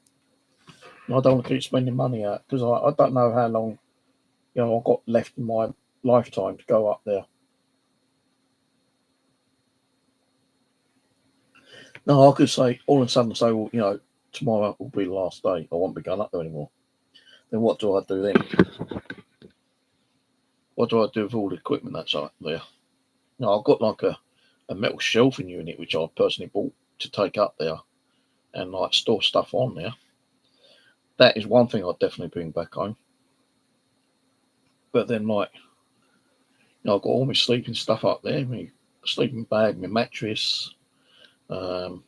And I don't want to keep spending money out because I don't know how long, I've got left in my lifetime to go up there. No, I could say all of a sudden say, well, tomorrow will be the last day. I won't be going up there anymore. Then what do I do then? What do I do with all the equipment that's up there? I've got like a metal shelving unit which I personally bought to take up there and like store stuff on there. That is one thing I'd definitely bring back home. But then I've got all my sleeping stuff up there, my sleeping bag, my mattress, my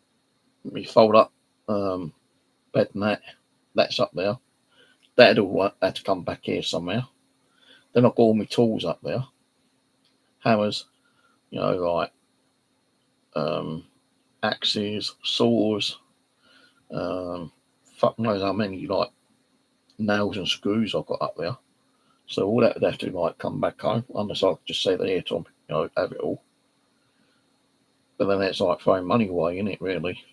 fold up bed and that's up there. That'd all have to come back here somewhere. Then I've got all my tools up there. Hammers, axes, saws, fuck knows how many nails and screws I've got up there. So all that would have to come back home, unless I could just say that here, Tom, have it all. But then it's throwing money away, isn't it, really?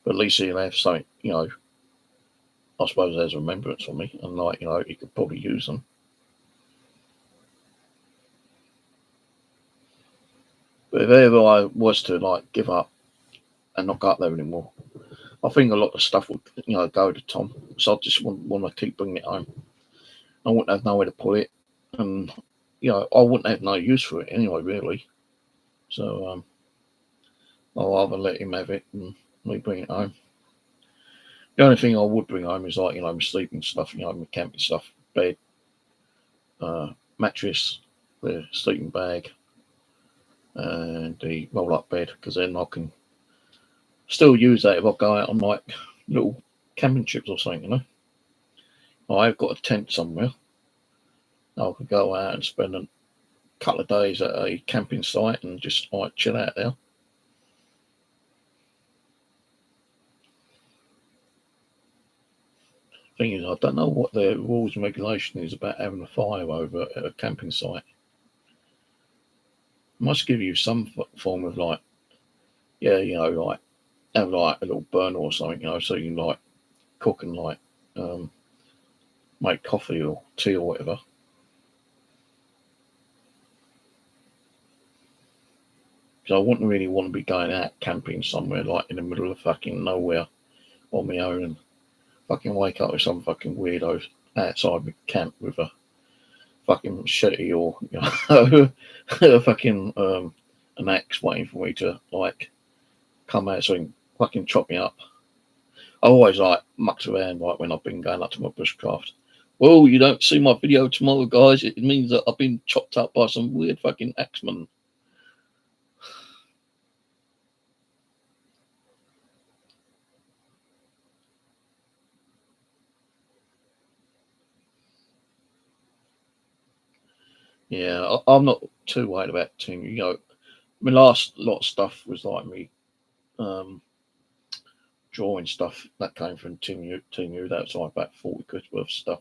But at least you'll have something, I suppose as a remembrance for me, and you could probably use them. But if ever I was to give up and not go up there anymore, I think a lot of stuff would, go to Tom. So I just want to keep bringing it home. I wouldn't have nowhere to put it, and I wouldn't have no use for it anyway, really. So I'll rather let him have it and me bring it home. The only thing I would bring home is like my sleeping stuff, my camping stuff, bed, mattress, the sleeping bag, and the roll-up bed, because then I can still use that if I go out on like little camping trips or something. I've got a tent somewhere. I could go out and spend a couple of days at a camping site and just like chill out there. Thing is, I don't know what the rules and regulation is about having a fire over at a camping site. It must give you some form of like, like have like a little burner or something, so you can like cook and like make coffee or tea or whatever. So I wouldn't really want to be going out camping somewhere like in the middle of fucking nowhere on my own and fucking wake up with some fucking weirdo outside my camp with a fucking machete or a fucking an axe waiting for me to like come out so he can fucking chop me up. I always like mucked around like when I've been going up to my bushcraft. Well, you don't see my video tomorrow, guys. It means that I've been chopped up by some weird fucking axeman. Yeah, I'm not too worried about Team U. My last lot of stuff was like me drawing stuff that came from Team U. That was like about 40 quid worth of stuff.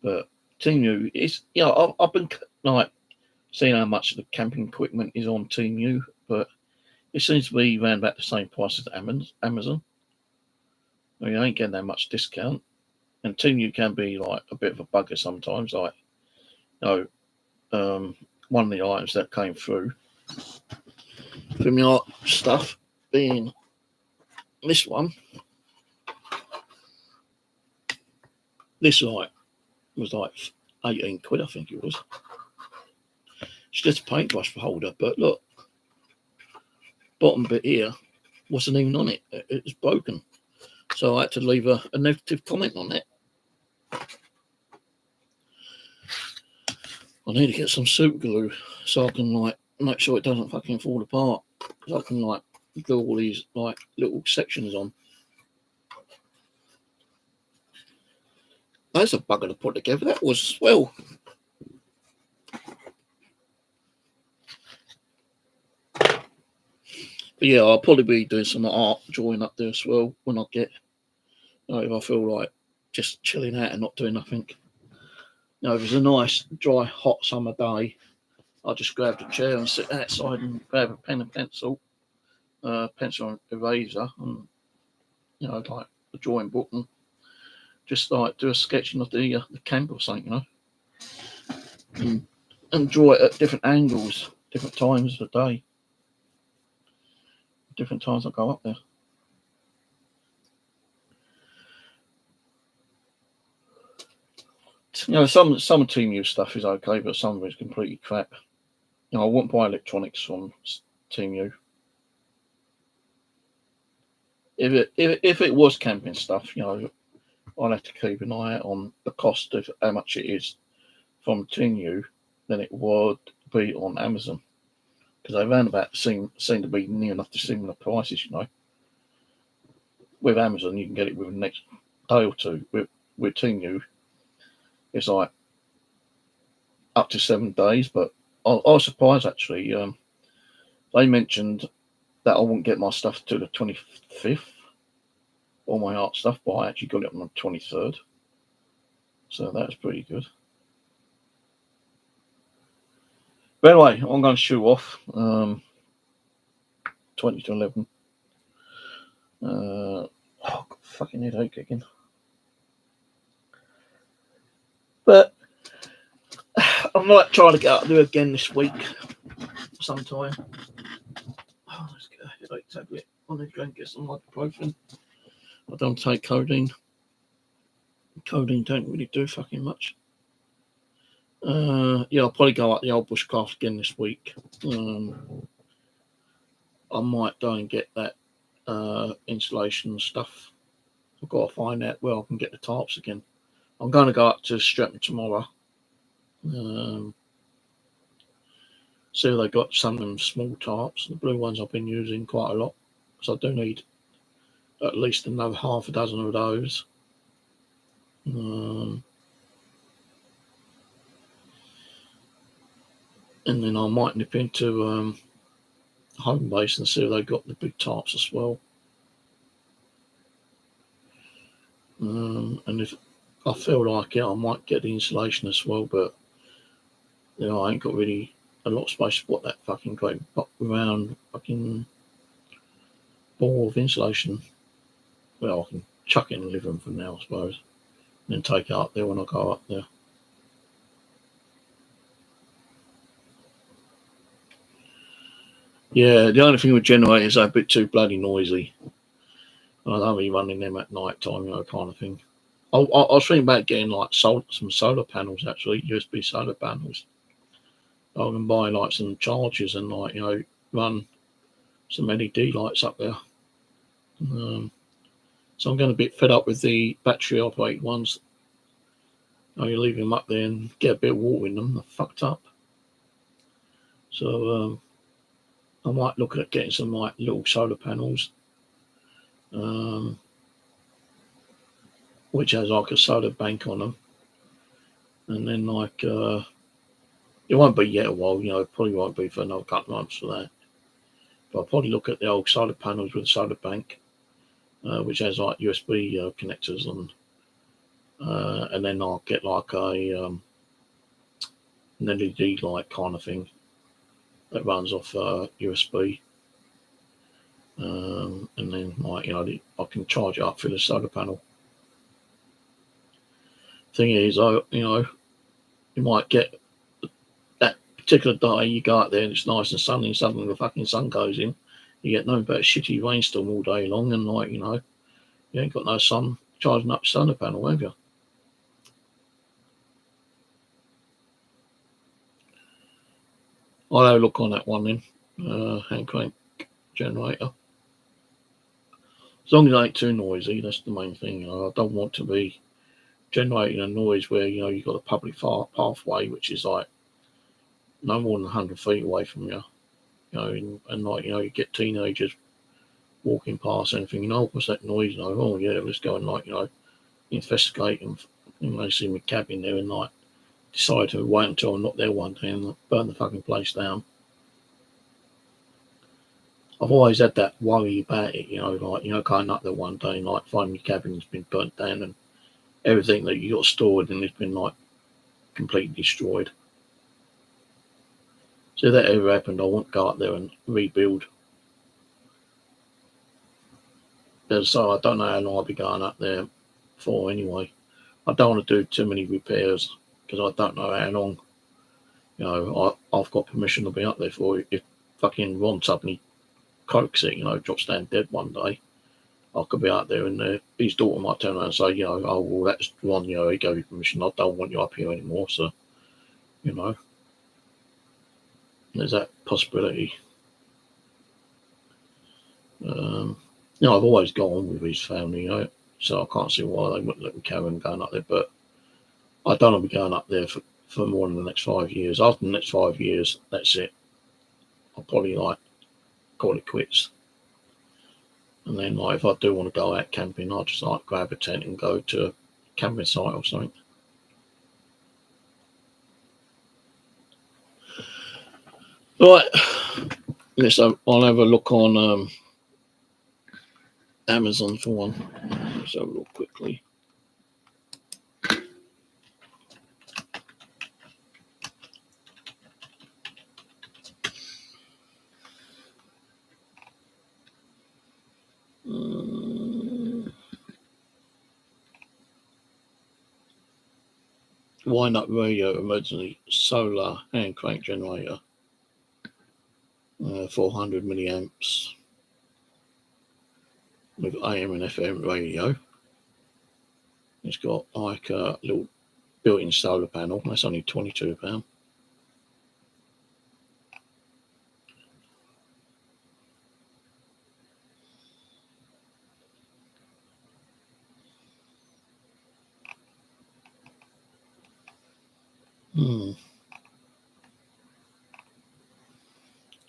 But Team U is, I've been like seeing how much of the camping equipment is on Team U, but it seems to be around about the same price as Amazon. I mean, I ain't getting that much discount. And Team U can be like a bit of a bugger sometimes. Like, one of the items that came through for my art stuff being this one. This light was like 18 quid, I think it was. It's just a paintbrush holder, but look, bottom bit here wasn't even on it. It was broken. So I had to leave a negative comment on it. I need to get some super glue so I can like make sure it doesn't fucking fall apart. So I can like glue all these like little sections on. That's a bugger to put together. That was swell. But yeah, I'll probably be doing some art drawing up there as well when I get, if I feel like just chilling out and not doing nothing. If it's a nice, dry, hot summer day, I'll just grab the chair and sit outside and grab a pen and pencil and eraser, and like a drawing book, and just like do a sketching of the camp or something, and draw it at different angles, different times of the day, different times I go up there. Some Team U stuff is okay, but some of it's completely crap. I wouldn't buy electronics from Team U. If it was camping stuff, I'll have to keep an eye out on the cost of how much it is from Team U than it would be on Amazon, because they ran about seem to be near enough to similar prices. With Amazon, you can get it within the next day or two. With Team U, it's like up to 7 days, but I was surprised actually. They mentioned that I wouldn't get my stuff till the 25th, all my art stuff, but I actually got it on the 23rd. So that's pretty good. But anyway, I'm going to shoot off 20 to 11. I've got a fucking headache again. But I might try to get out and do it again this week sometime. Let's get a headache tablet. I need to go and get some ibuprofen. I don't take codeine. Codeine don't really do fucking much. Yeah, I'll probably go up the old bushcraft again this week. I might go and get that insulation stuff. I've got to find out where I can get the tarps again. I'm going to go up to Streatham tomorrow. See if they got some of them small tarps. The blue ones I've been using quite a lot. So I do need at least another half a dozen of those. And then I might nip into home base and see if they've got the big tarps as well. And if I feel like it, I might get the insulation as well, but you know, I ain't got really a lot of space to put that fucking great round fucking ball of insulation. Well, I can chuck it in the living room for now, I suppose, and then take it up there when I go up there. Yeah, the only thing with generators, they're a bit too bloody noisy. I don't be running them at night time, you know, kind of thing. I was thinking about getting like some solar panels, actually, USB solar panels. I can buy like some chargers and like, you know, run some LED lights up there. So I'm getting a bit fed up with the battery operated ones. You leave them up there and get a bit of water in them, they're fucked up. So I might look at getting some like little solar panels, which has like a solar bank on them, and then like it won't be yet a while, you know, it probably won't be for another couple of months for that. But I'll probably look at the old solar panels with a solar bank, which has like USB connectors and then I'll get like a an LED light kind of thing that runs off USB. And then like, you know, I can charge it up through the solar panel. Thing is, you know, you might get that particular day you go out there and it's nice and sunny and suddenly the fucking sun goes in, you get nothing but a shitty rainstorm all day long, and like, you know, you ain't got no sun charging up the solar panel, have you? I'll have a look on that one then, hand crank generator. As long as it ain't too noisy, that's the main thing. You know, I don't want to be generating a noise where, you know, you've got a public pathway which is like no more than 100 feet away from you, you know, and like, you know, you get teenagers walking past anything, you know, what's that noise? You know, oh yeah, let's go and like, you know, investigate, and they see me cabin there and like decide to wait until I'm not there one day and burn the fucking place down. I've always had that worry about it, you know, like, you know, going up there one day and like finding your cabin's been burnt down and everything that you got stored and it's been like completely destroyed. So if that ever happened, I want to go up there and rebuild. So I don't know how long I'll be going up there for anyway. I don't want to do too many repairs because I don't know how long, you know, I've got permission to be up there for. If fucking Ron suddenly croaks it, you know, drops down dead one day, I could be out there and his daughter might turn around and say, you know, oh, well, that's Ron, you know, he gave you permission. I don't want you up here anymore. So, you know, there's that possibility. You know, I've always gone with his family, you know, so I can't see why they wouldn't let me carry on going up there. But I don't want to be going up there for more than the next 5 years. After the next 5 years, that's it. I'll probably like call it quits. And then like if I do want to go out camping, I'll just like grab a tent and go to a camping site or something. Right. So I'll have a look on Amazon for one. Let's have a look quickly. Wind up radio emergency solar hand crank generator, 400 milliamps. with AM and FM radio. It's got like a little built-in solar panel. That's only £22.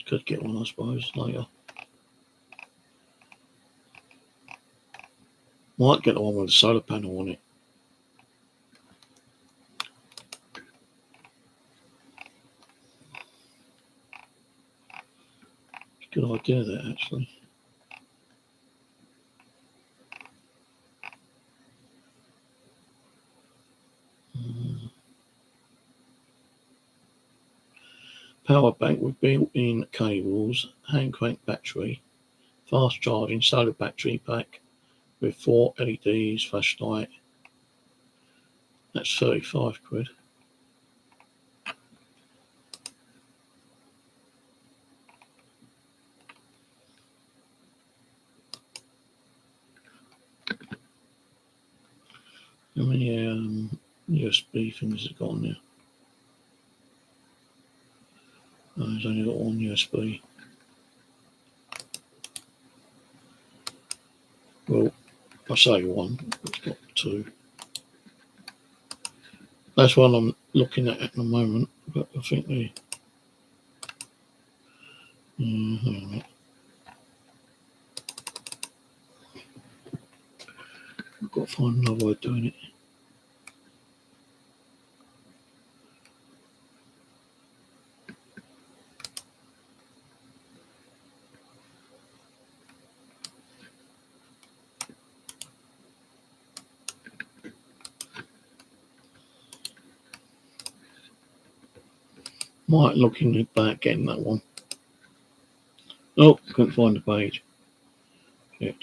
Could get one, I suppose, later. Might get the one with the solar panel on it. Good idea, that actually. Power bank with built-in cables, hand crank battery, fast charging solar battery pack with 4 LEDs, flashlight. That's 35 quid. How many USB things has it got on there? Oh, it's only got one USB. Well, I say one, it's got two. That's one I'm looking at the moment, but I think the I've got to find another way of doing it. Might looking back getting that one. Oh, couldn't find the page. Shit.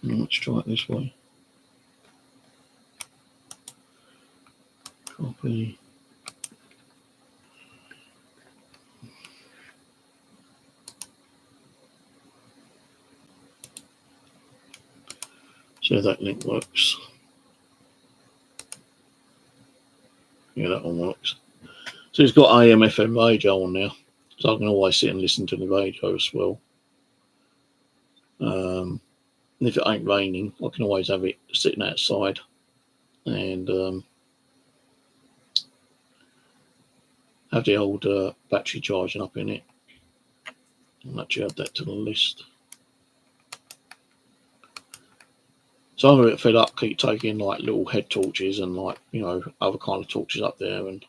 Let's try it this way. Copy. So that link works. Yeah, that one works. So it's got AM, FM radio on now, so I can always sit and listen to the radio as well. And if it ain't raining, I can always have it sitting outside and have the old battery charging up in it. I'll actually add that to the list. So I'm a bit fed up, keep taking like little head torches and like, you know, other kind of torches up there and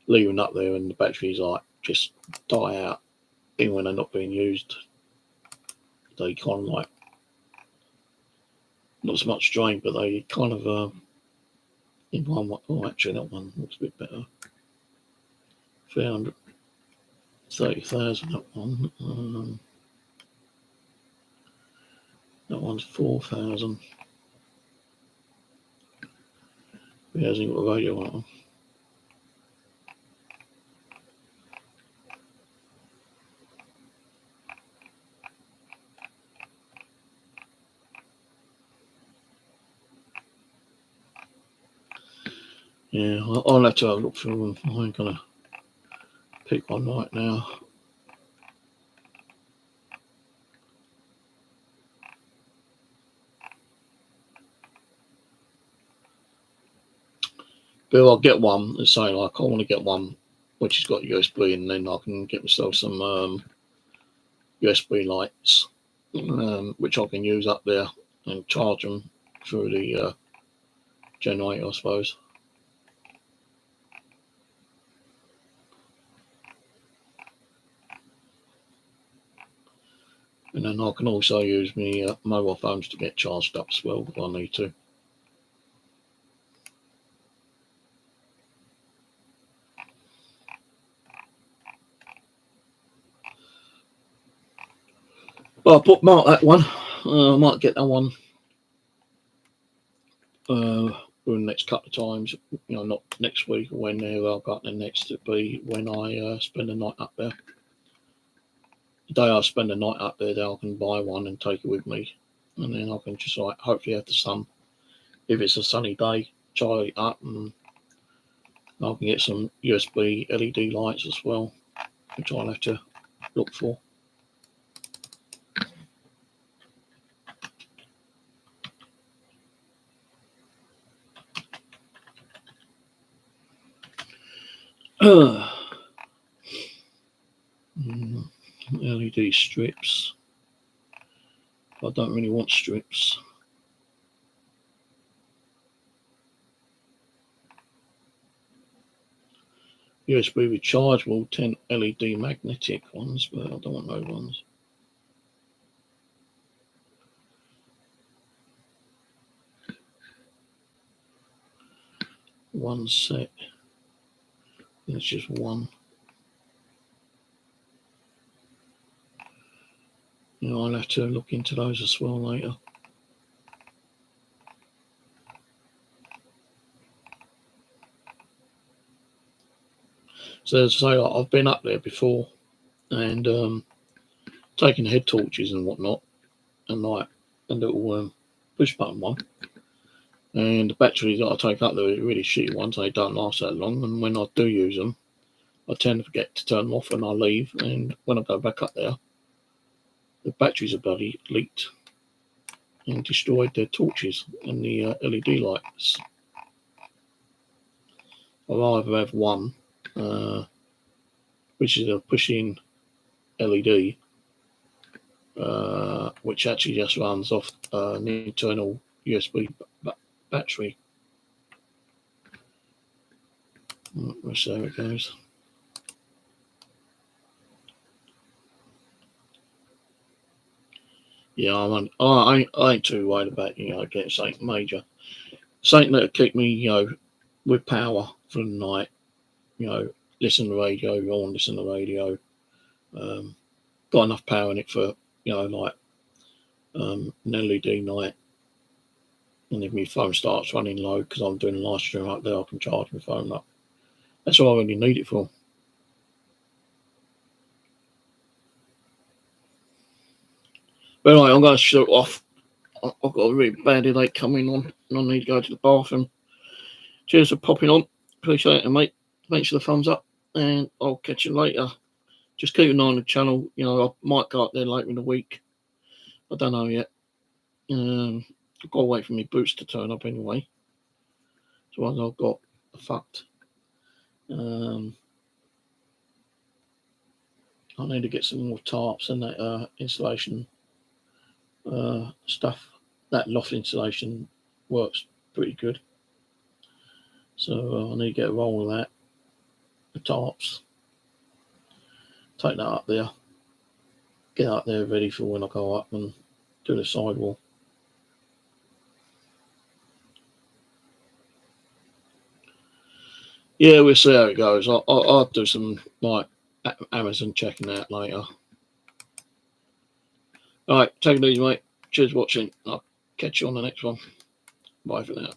leaving up there, and the batteries like just die out even when they're not being used. They kind of like, not so much drain, but they kind of in one. Oh, actually that one looks a bit better. 330,000 that one. That one's 4,000. It hasn't got a radio on it. Yeah, I'll have to have a look through them. I ain't gonna pick one right now. But I'll get one and say like I want to get one which has got USB, and then I can get myself some USB lights which I can use up there and charge them through the generator, I suppose. And then I can also use my mobile phones to get charged up as well if I need to. Well, I mark that one. I might get that one the next couple of times, not next week or whenever I've got the next to be when I spend the night up there. The day I spend the night up there, then I can buy one and take it with me, and then I can just like hopefully have the sun. If it's a sunny day, charge it up, and I can get some USB LED lights as well, which I'll have to look for. LED strips. I don't really want strips. USB rechargeable 10 LED magnetic ones, but I don't want those ones. One set. It's just one. I'll have to look into those as well later. So as I say, I've been up there before and taking head torches and whatnot, and like a little push button one. And the batteries that I take up there are really shitty ones. They don't last that long, and when I do use them, I tend to forget to turn them off when I leave. And when I go back up there, the batteries are bloody leaked and destroyed their torches and the LED lights. I'll either have one, which is a push-in LED, which actually just runs off an internal USB battery. Let's see how it goes. Yeah, I ain't too worried about getting something major, something that'll keep me with power for the night. Listen to the radio, on listen to the radio. Got enough power in it for like an LED night. And if my phone starts running low because I'm doing a live stream up there, I can charge my phone up. That's all I really need it for. But anyway, I'm going to shut off. I've got a really bad headache coming on, and I need to go to the bathroom. Cheers for popping on. Appreciate it, mate. Thanks for the thumbs up, and I'll catch you later. Just keep an eye on the channel. I might go up there later in the week. I don't know yet. I've got to wait for my boots to turn up anyway. So once I've got fucked. I need to get some more tarps and that insulation stuff. That loft insulation works pretty good. So I need to get a roll of that. The tarps. Take that up there. Get up there ready for when I go up and do the sidewall. Yeah, we'll see how it goes. I'll do some like Amazon checking out later. All right, take it easy, mate. Cheers for watching. I'll catch you on the next one. Bye for now.